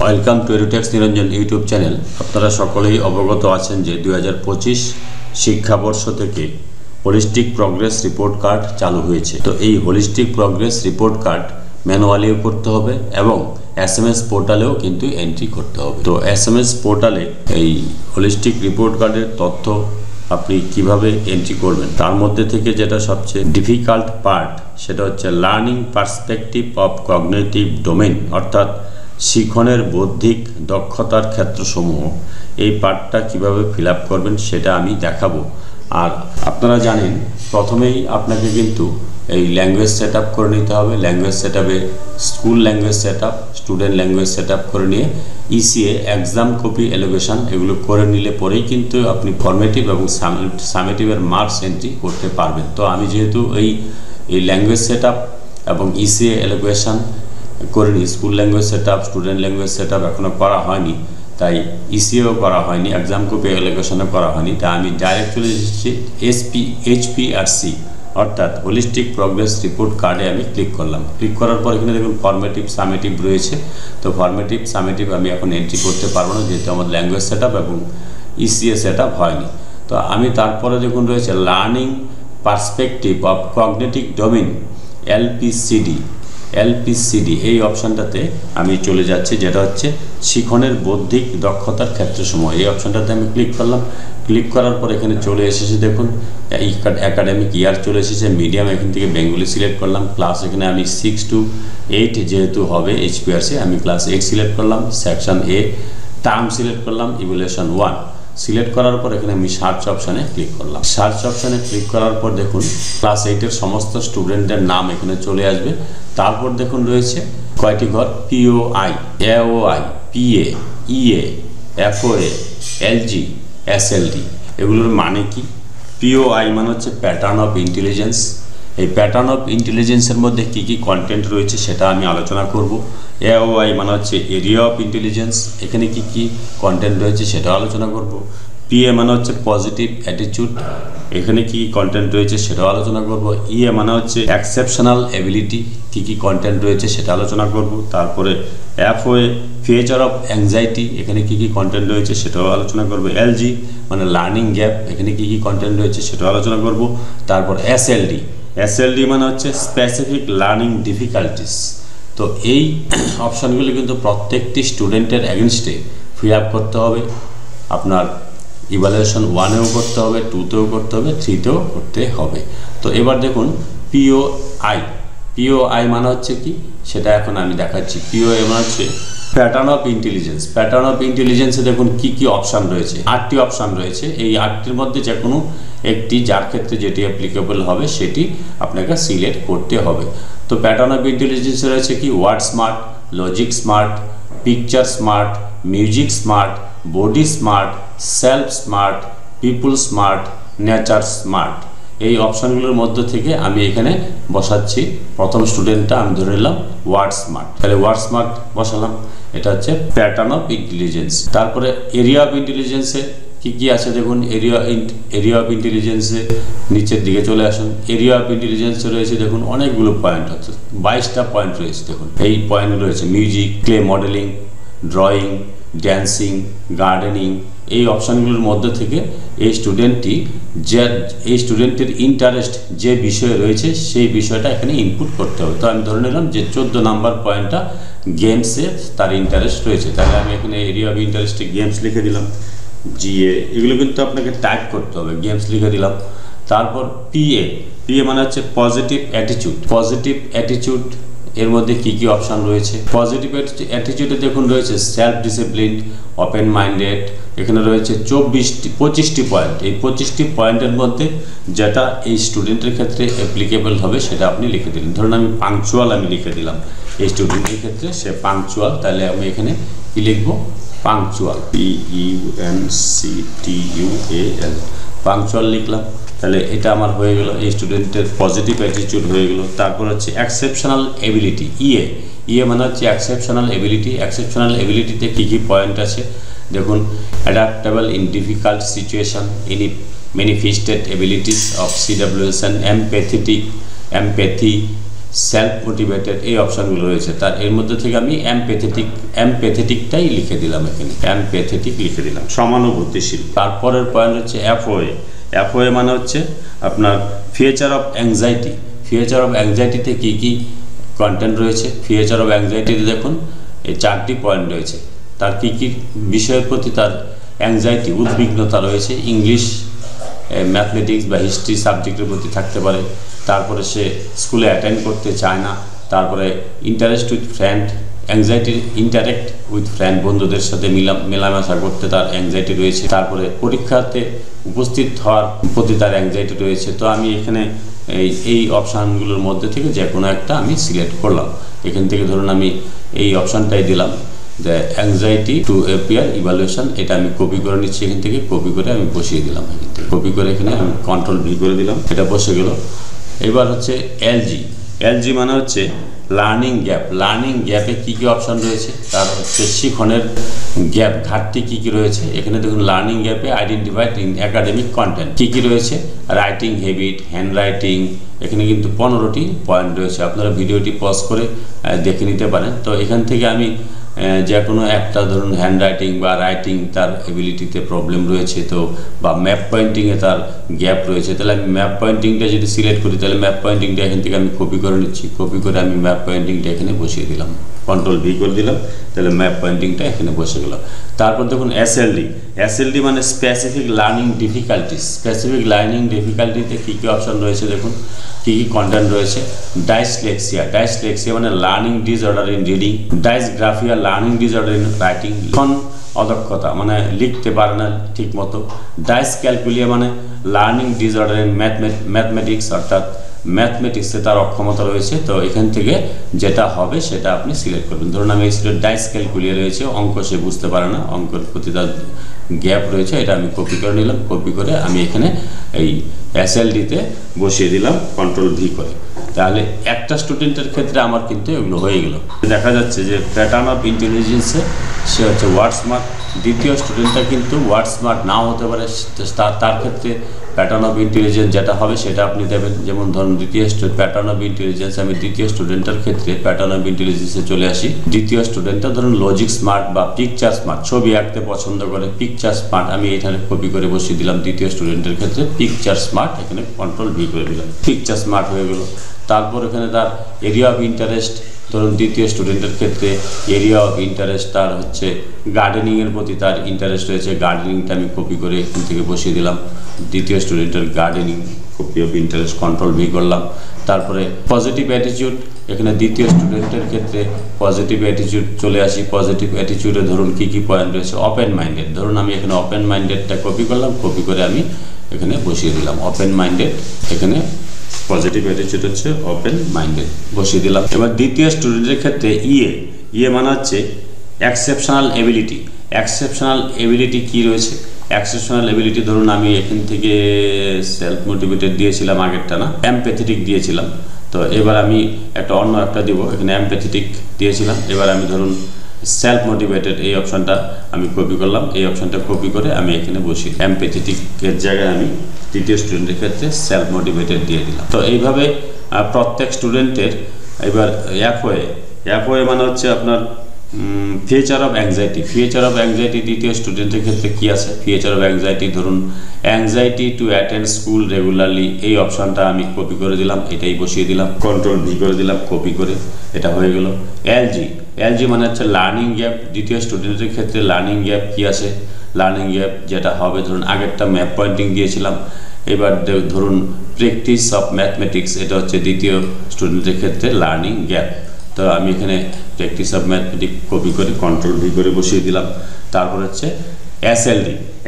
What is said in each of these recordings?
Welcome to এডুটেক্স Niranjan YouTube channel. আপনারা সকলেই অবগত আছেন যে 2025 শিক্ষাবর্ষ থেকে হোলিস্টিক প্রগ্রেস রিপোর্ট কার্ড চালু হয়েছে। তো এই হোলিস্টিক প্রগ্রেস রিপোর্ট কার্ড ম্যানুয়ালিও করতে হবে এবং SMS পোর্টালেও কিন্তু এন্ট্রি করতে হবে। তো SMS পোর্টালে এই হোলিস্টিক রিপোর্ট কার্ডের তথ্য আপনি কিভাবে এন্ট্রি করবেন, তার মধ্যে থেকে যেটা সবচেয়ে ডিফিকাল্ট পার্ট সেটা হচ্ছে learning perspective of cognitive domain, অর্থাৎ শিখনের বৌদ্ধিক দক্ষতার ক্ষেত্রসমূহ। এই পার্টটা কিভাবে ফিল আপ করবেন সেটা আমি দেখাবো। আর আপনারা জানেন প্রথমেই আপনাকে কিন্তু এই ল্যাঙ্গুয়েজ সেট আপ করে নিতে হবে। ল্যাঙ্গুয়েজ সেট আপে school language set up, student language set up করে নিয়ে ECA এক্সাম কপি এলোকেশন এগুলো করে নিলে পরেই কিন্তু আপনি ফর্মেটিভ এবং সামেটিভের মার্কস এন্ট্রি করতে পারবেন। তো আমি যেহেতু এই ল্যাঙ্গুয়েজ সেট আপ এবং ECA এলোকেশন করিনি, school language set up, student language set up এখনও করা হয়নি, তাই ECAও করা হয়নি, এক্সাম কপি এলোকেশনও করা হয়নি, তাই আমি ডাইরেক্ট চলে এসেছি HPRC অর্থাৎ হোলিস্টিক প্রগ্রেস রিপোর্ট কার্ডে আমি ক্লিক করলাম। ক্লিক করার পর এখানে দেখুন ফর্মেটিভ সামেটিভ রয়েছে। তো ফর্মেটিভ সামেটিভ আমি এখন এন্ট্রি করতে পারবো না, যেহেতু আমার ল্যাঙ্গুয়েজ সেট আপ এবং ECA সেট আপ হয়নি। তো আমি তারপরে দেখুন রয়েছে learning perspective of cognitive domain LPCD এই অপশানটাতে আমি চলে যাচ্ছি, যেটা হচ্ছে শিখনের বৌদ্ধিক দক্ষতার ক্ষেত্রসমূহ। এই অপশানটাতে আমি ক্লিক করলাম। ক্লিক করার পর এখানে চলে এসেছে দেখুন একাডেমিক ইয়ার চলে এসেছে, মিডিয়াম এখান থেকে বেঙ্গলি সিলেক্ট করলাম, ক্লাস এখানে আমি 6 to 8 যেহেতু হবে HPRC আমি ক্লাস 8 সিলেক্ট করলাম, সেকশন A টার্ম সিলেক্ট করলাম, ইভ্যালুয়েশন 1 সিলেক্ট করার পর এখানে আমি সার্চ অপশানে ক্লিক করলাম। সার্চ অপশানে ক্লিক করার পর দেখুন ক্লাস 8-এর সমস্ত স্টুডেন্টের নাম এখানে চলে আসবে। তারপর দেখুন রয়েছে কয়টি ঘর, POI, AOI, PA, EA, FOA, LG, SLD। এগুলোর মানে কি? POI মানে হচ্ছে প্যাটার্ন অফ ইন্টেলিজেন্স। এই প্যাটার্ন অফ ইন্টেলিজেন্সের মধ্যে কি কি কন্টেন্ট রয়েছে সেটা আমি আলোচনা করব। AOI মানে হচ্ছে এরিয়া অফ ইন্টেলিজেন্স, এখানে কি কি কন্টেন্ট রয়েছে সেটাও আলোচনা করব। PA মানে হচ্ছে পজিটিভ অ্যাটিটিউড, এখানে কি কন্টেন্ট রয়েছে সেটাও আলোচনা করব। EA মানে হচ্ছে এক্সেপশনাল এবিলিটি, কি কি কন্টেন্ট রয়েছে সেটা আলোচনা করব। তারপরে FOA ফিচার অফ অ্যাংজাইটি, এখানে কি কি কন্টেন্ট রয়েছে সেটাও আলোচনা করব। LG মানে লার্নিং গ্যাপ, এখানে কি কি কন্টেন্ট রয়েছে সেটাও আলোচনা করব। তারপর SLD মানে হচ্ছে স্পেসিফিক লার্নিং ডিফিকাল্টিস। তো এই অপশানগুলি কিন্তু প্রত্যেকটি স্টুডেন্টের এগেনস্টে ফিল আপ করতে হবে। আপনার ইভ্যালুয়েশন 1-এও করতে হবে, 2-তেও করতে হবে, 3-তেও করতে হবে। তো এবার দেখুন POI মানে হচ্ছে কি সেটা এখন আমি দেখাচ্ছি। POI মানে হচ্ছে pattern of intelligence. Pattern of ইন্টেলিজেন্সে দেখুন কি কি অপশান রয়েছে, 8টি অপশান রয়েছে। এই 8টির মধ্যে যে কোনো একটি, যার ক্ষেত্রে যেটি অ্যাপ্লিকেবল হবে সেটি আপনাকে সিলেক্ট করতে হবে। তো প্যাটার্ন অফ ইন্টেলিজেন্সে রয়েছে কি word smart, logic smart, picture smart, music smart, body smart, self smart, people smart, nature smart. এই অপশানগুলোর মধ্যে থেকে আমি এখানে বসাচ্ছি প্রথম স্টুডেন্টটা, আমি ধরে নিলাম ওয়ার্ড স্মার্ট, তাহলে ওয়ার্ড স্মার্ট বসালাম। এটা হচ্ছে প্যাটার্ন অফ ইন্টেলিজেন্স। তারপরে এরিয়া অফ ইন্টেলিজেন্সে কি কি আছে দেখুন। এরিয়া অফ ইন্টেলিজেন্সে নিচের দিকে চলে আসুন। এরিয়া অফ ইন্টেলিজেন্সে রয়েছে দেখুন অনেকগুলো পয়েন্ট, হচ্ছে 22টা পয়েন্ট রয়েছে। দেখুন এই পয়েন্ট রয়েছে music, clay modelling, drawing, dancing, gardening. এই অপশানগুলোর মধ্যে থেকে এই স্টুডেন্টের ইন্টারেস্ট যে বিষয়ে রয়েছে সেই বিষয়টা এখানে ইনপুট করতে হবে। তো আমি ধরে নিলাম যে 14 নাম্বার পয়েন্টটা গেমসে তার ইন্টারেস্ট রয়েছে, তাহলে আমি এখানে এরিয়া অফ ইন্টারেস্টে গেমস লিখে দিলাম, GA। এগুলো কিন্তু আপনাকে টাইপ করতে হবে, গেমস লিখে দিলাম। তারপর PA মানে হচ্ছে পজিটিভ অ্যাটিটিউড। এর মধ্যে কি কি অপশান রয়েছে? পজিটিভ অ্যাটিটিউডে দেখুন রয়েছে সেলফ ডিসিপ্লিন, ওপেন মাইন্ডেড, এখানে রয়েছে 25টি পয়েন্ট। এই 25টি পয়েন্টের মধ্যে যেটা এই স্টুডেন্টের ক্ষেত্রে অ্যাপ্লিকেবল হবে সেটা আপনি লিখে দিলেন। ধরুন আমি পাংচুয়াল আমি লিখে দিলাম, এই স্টুডেন্টের ক্ষেত্রে সে পাংচুয়াল, তাহলে আমি এখানে কি লিখবো? পাংচুয়াল, PUNCTUAL, পাংচুয়াল লিখলাম। তাহলে এটা আমার হয়ে গেল, এই স্টুডেন্টের পজিটিভ অ্যাটিটিউড হয়ে গেল। তারপর হচ্ছে এক্সেপশনাল এবিলিটি, EA মানে হচ্ছে এক্সেপশনাল এবিলিটি। এক্সেপশনাল এবিলিটিতে কী কী পয়েন্ট আছে দেখুন। Adaptable in difficult situation, manifested abilities of CWSN, empathy, self motivated এই অপশানগুলো রয়েছে, তার এর মধ্যে থেকে আমি এমপ্যাথেটিকটাই লিখে দিলাম, এখানে এমপ্যাথেটিক লিখে দিলাম, সমানুভূতিশীল। তারপরের পয়েন্ট হচ্ছে এফওএ। এফওএ মানে হচ্ছে আপনার future of anxiety. Future of অ্যাংজাইটিতে কী কী কন্টেন্ট রয়েছে? ফিউচার অফ অ্যাংজাইটিতে দেখুন এই 4টি পয়েন্ট রয়েছে, তার কী কী বিষয়ের প্রতি তার অ্যাংজাইটি উদ্বিগ্নতা রয়েছে। ইংলিশ, ম্যাথমেটিক্স বা হিস্ট্রি সাবজেক্টের প্রতি থাকতে পারে। তারপরে সে স্কুলে অ্যাটেন্ড করতে চায় না। তারপরে interest with friend, anxiety interact with friend, বন্ধুদের সাথে মেলামেশা করতে তার অ্যাংজাইটি রয়েছে। তারপরে পরীক্ষাতে উপস্থিত হওয়ার প্রতি তার অ্যাংজাইটি রয়েছে। তো আমি এখানে এই অপশানগুলোর মধ্যে থেকে যে কোনো একটা আমি সিলেক্ট করলাম। এখান থেকে ধরুন আমি এই অপশানটাই দিলাম, the anxiety to appear evaluation. এটা আমি কপি করে নিচ্ছি, এখান থেকে কপি করে আমি বসিয়ে দিলাম। এখান থেকে কপি করে এখানে আমি কন্ট্রোল ভি করে দিলাম, এটা বসে গেল। এবার হচ্ছে এলজি। এলজি মানে হচ্ছে লার্নিং গ্যাপ। লার্নিং গ্যাপে কী কী অপশান রয়েছে? তার হচ্ছে শিখনের গ্যাপ, ঘাটতি কী কী রয়েছে। এখানে দেখুন লার্নিং গ্যাপে আইডেন্টিফাইড ইন একাডেমিক কন্টেন্ট কী কী রয়েছে, রাইটিং হ্যাবিট, হ্যান্ড রাইটিং, এখানে কিন্তু 15টি পয়েন্ট রয়েছে। আপনারা ভিডিওটি পজ করে দেখে নিতে পারেন। তো এখান থেকে আমি যে কোনো একটা ধরুন হ্যান্ড রাইটিং বা রাইটিং তার এবিলিটিতে প্রবলেম রয়েছে, তো বা ম্যাপ পয়েন্টিংয়ে তার গ্যাপ রয়েছে, তাহলে আমি ম্যাপ পয়েন্টিংটা যদি সিলেক্ট করি তাহলে ম্যাপ পয়েন্টিংটা এখান থেকে আমি কপি করে নিচ্ছি। কপি করে আমি ম্যাপ পয়েন্টিংটা এখানে বসিয়ে দিলাম, কন্ট্রোল ভি করে দিলাম, তাহলে ম্যাপ পয়েন্টিংটা এখানে বসে গেল। তারপর দেখুন এসএলডি। এসএলডি মানে specific learning difficulties. Specific learning ডিফিকাল্টিতে কী কী অপশান রয়েছে দেখুন, কী কী কন্টেন্ট রয়েছে। ডাইসলেক্সিয়া। ডাইসলেক্সিয়া মানে learning disorder in reading. Dysgraphia learning disorder in writing. লিখন অদক্ষতা মানে লিখতে পারে না ঠিক মতো। ডাইসক্যালকুলিয়া মানে লার্নিং ডিসঅর্ডার ইন ম্যাথমেটিক্স, অর্থাৎ ম্যাথমেটিক্সে তার অক্ষমতা রয়েছে। তো এখান থেকে যেটা হবে সেটা আপনি সিলেক্ট করবেন। ধরুন আমি সিলেক্ট ডাইসক্যালকুলিয়া রয়েছে, অঙ্ক সে বুঝতে পারে না, অঙ্কের প্রতি তার গ্যাপ রয়েছে, এটা আমি কপি করে নিলাম। কপি করে আমি এখানে এই এসএলডিতে বসিয়ে দিলাম কন্ট্রোল ভি করে। তাহলে একটা স্টুডেন্টের ক্ষেত্রে আমার কিন্তু এগুলো হয়ে গেল। দেখা যাচ্ছে যে প্যাটার্ন অফ ইন্টেলিজেন্সে সে হচ্ছে ওয়ার্ড স্মার্ট। দ্বিতীয় স্টুডেন্টটা কিন্তু ওয়ার্ড স্মার্ট নাও হতে পারে, তার ক্ষেত্রে প্যাটার্ন অফ ইন্টেলিজেন্স যেটা হবে সেটা আপনি দেবেন। যেমন ধরুন প্যাটার্ন অফ ইন্টেলিজেন্স, আমি দ্বিতীয় স্টুডেন্টের ক্ষেত্রে প্যাটার্ন অফ ইন্টেলিজেন্সে চলে আসি। দ্বিতীয় স্টুডেন্টটা ধরুন লজিক স্মার্ট বা পিকচার স্মার্ট, ছবি আঁকতে পছন্দ করে, পিকচার স্মার্ট, আমি এখানে কপি করে বসিয়ে দিলাম। দ্বিতীয় স্টুডেন্টের ক্ষেত্রে পিকচার স্মার্ট, এখানে কন্ট্রোল ভি করে দিলাম, পিকচার স্মার্ট হয়ে গেল। তারপর এখানে তার এরিয়া অফ ইন্টারেস্ট, ধরুন দ্বিতীয় স্টুডেন্টের ক্ষেত্রে এরিয়া অফ ইন্টারেস্ট তার হচ্ছে গার্ডেনিংয়ের প্রতি তার ইন্টারেস্ট রয়েছে। গার্ডেনিংটা আমি কপি করে এখান থেকে বসিয়ে দিলাম। দ্বিতীয় স্টুডেন্টের gardening, copy of interest, control V করলাম। তারপরে পজিটিভ অ্যাটিটিউড, এখানে দ্বিতীয় স্টুডেন্টের ক্ষেত্রে পজিটিভ অ্যাটিটিউড চলে আসি। পজিটিভ অ্যাটিটিউডে ধরুন কী কী পয়েন্ট রয়েছে। ওপেন মাইন্ডেড, ধরুন আমি এখানে ওপেন মাইন্ডেডটা কপি করলাম, কপি করে আমি এখানে বসিয়ে দিলাম ওপেন মাইন্ডেড। এখানে পজিটিভ অ্যাটিটিউড হচ্ছে ওপেন মাইন্ডেড, বসিয়ে দিলাম। এবার দ্বিতীয় স্টুডেন্টের ক্ষেত্রে ইয়ে মানে হচ্ছে এক্সেপশনাল এবিলিটি। এক্সেপশনাল এবিলিটি কী রয়েছে? এক্সেপশনাল এবিলিটি ধরুন আমি এখান থেকে সেলফ মোটিভেটেড দিয়েছিলাম, আগেরটা না, এমপ্যাথেটিক দিয়েছিলাম। তো এবার আমি অন্য একটা দিব, এখানে এমপ্যাথেটিক দিয়েছিলাম। এবার আমি ধরুন সেলফ মোটিভেটেড এই অপশানটা আমি কপি করলাম। এই অপশানটা কপি করে আমি এখানে বসি, এমপ্যাথেটিকের জায়গায় আমি দ্বিতীয় স্টুডেন্টের ক্ষেত্রে সেলফ মোটিভেটেড দিয়ে দিলাম। তো এইভাবে প্রত্যেক স্টুডেন্টের এবার এফওএ মানে হচ্ছে আপনার future of anxiety. Future of anxiety দ্বিতীয় স্টুডেন্টের ক্ষেত্রে কী আছে? ফিউচার অফ অ্যাংজাইটি ধরুন anxiety to attend school regularly, এই অপশানটা আমি কপি করে দিলাম, এটাই বসিয়ে দিলাম, কন্ট্রোল ভি করে দিলাম, কপি করে, এটা হয়ে গেল। এলজি মানে হচ্ছে লার্নিং গ্যাপ। দ্বিতীয় স্টুডেন্টের ক্ষেত্রে লার্নিং গ্যাপ কী আছে? লার্নিং গ্যাপ যেটা হবে ধরুন আগেরটা ম্যাপ পয়েন্টিং দিয়েছিলাম, এবার ধরুন প্র্যাকটিস অফ ম্যাথমেটিক্স, এটা হচ্ছে দ্বিতীয় স্টুডেন্টের ক্ষেত্রে লার্নিং গ্যাপ। তো আমি এখানে প্র্যাকটিস অফ ম্যাথমেটিক্স কপি করে কন্ট্রোল ভি করে বসিয়ে দিলাম। তারপর হচ্ছে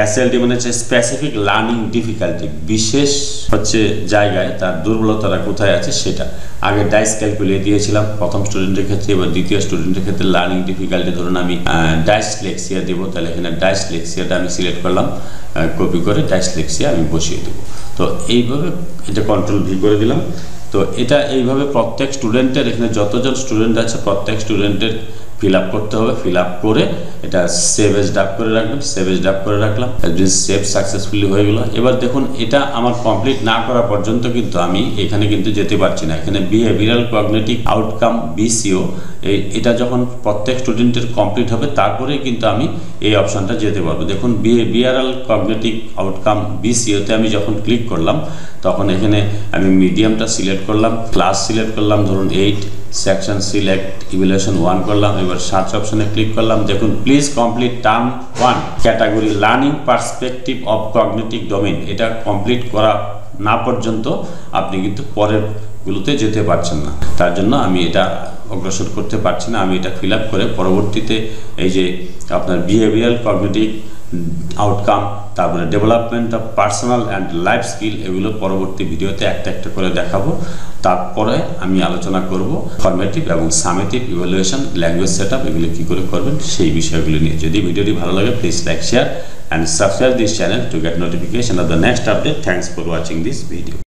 এসএলডি মানে হচ্ছে স্পেসিফিক লার্নিং ডিফিকাল্টি, বিশেষ হচ্ছে জায়গায় তার দুর্বলতাটা কোথায় আছে সেটা। আগে ডাইস ক্যালকুলিয়ে দিয়েছিলাম প্রথম স্টুডেন্টের ক্ষেত্রে, এবার দ্বিতীয় স্টুডেন্টের ক্ষেত্রে লার্নিং ডিফিকাল্টি ধরুন আমি ডাইসলেক্সিয়া দেবো, তাহলে এখানে ডাইসলেক্সিয়াটা আমি সিলেক্ট করলাম, কপি করে ডাইসলেক্সিয়া আমি বসিয়ে দেবো। তো এইভাবে এটা কন্ট্রোল ভি করে দিলাম। তো এটা এইভাবে প্রত্যেক স্টুডেন্টের, এখানে যতজন স্টুডেন্ট আছে প্রত্যেক স্টুডেন্টের ফিল আপ করতে হবে। ফিল আপ করে এটা সেভ এজ ড্রাফট করে রাখবেন। সেভ এজ ড্রাফট করে রাখলাম, সেভ সাকসেসফুলি হয়ে গেল। এবার দেখুন এটা আমার কমপ্লিট না করা পর্যন্ত কিন্তু আমি এখানে কিন্তু যেতে পারছি না। এখানে বিহেভিয়ারাল কগনিটিভ আউটকাম BCO এটা যখন প্রত্যেক স্টুডেন্টের কমপ্লিট হবে তারপরেই কিন্তু আমি এই অপশানটা যেতে পারবো। দেখুন বিহেভিয়ারাল কগনিটিভ আউটকাম BCO-তে আমি যখন ক্লিক করলাম তখন এখানে আমি মিডিয়ামটা সিলেক্ট করলাম, ক্লাস সিলেক্ট করলাম, ধরুন 8, সেকশন সিলেক্ট, ইভ্যালুয়েশন 1 করলাম। এবার সার্চ অপশনে ক্লিক করলাম। দেখুন please complete term 1 category learning perspective of cognitive domain. এটা কমপ্লিট করা না পর্যন্ত আপনি কিন্তু পরের গুলোতে যেতে পারছেন না। তার জন্য আমি এটা অগ্রসর করতে পারছি না। আমি এটা ফিল আপ করে পরবর্তীতে এই যে আপনার বিহেভিয়ারাল কগনিটিভ আউটকাম, তারপরে development of personal and life skill, এগুলো পরবর্তী ভিডিওতে একটা একটা করে দেখাবো। তারপরে আমি আলোচনা করব ফরমেটিভ এবং সামেটিভ ইভ্যালুয়েশন, ল্যাঙ্গুয়েজ সেটআপ, এগুলো কী করে করবেন সেই বিষয়গুলো নিয়ে। যদি ভিডিওটি ভালো লাগে please like, share and subscribe this channel to get notification of the next update. Thanks for watching this video.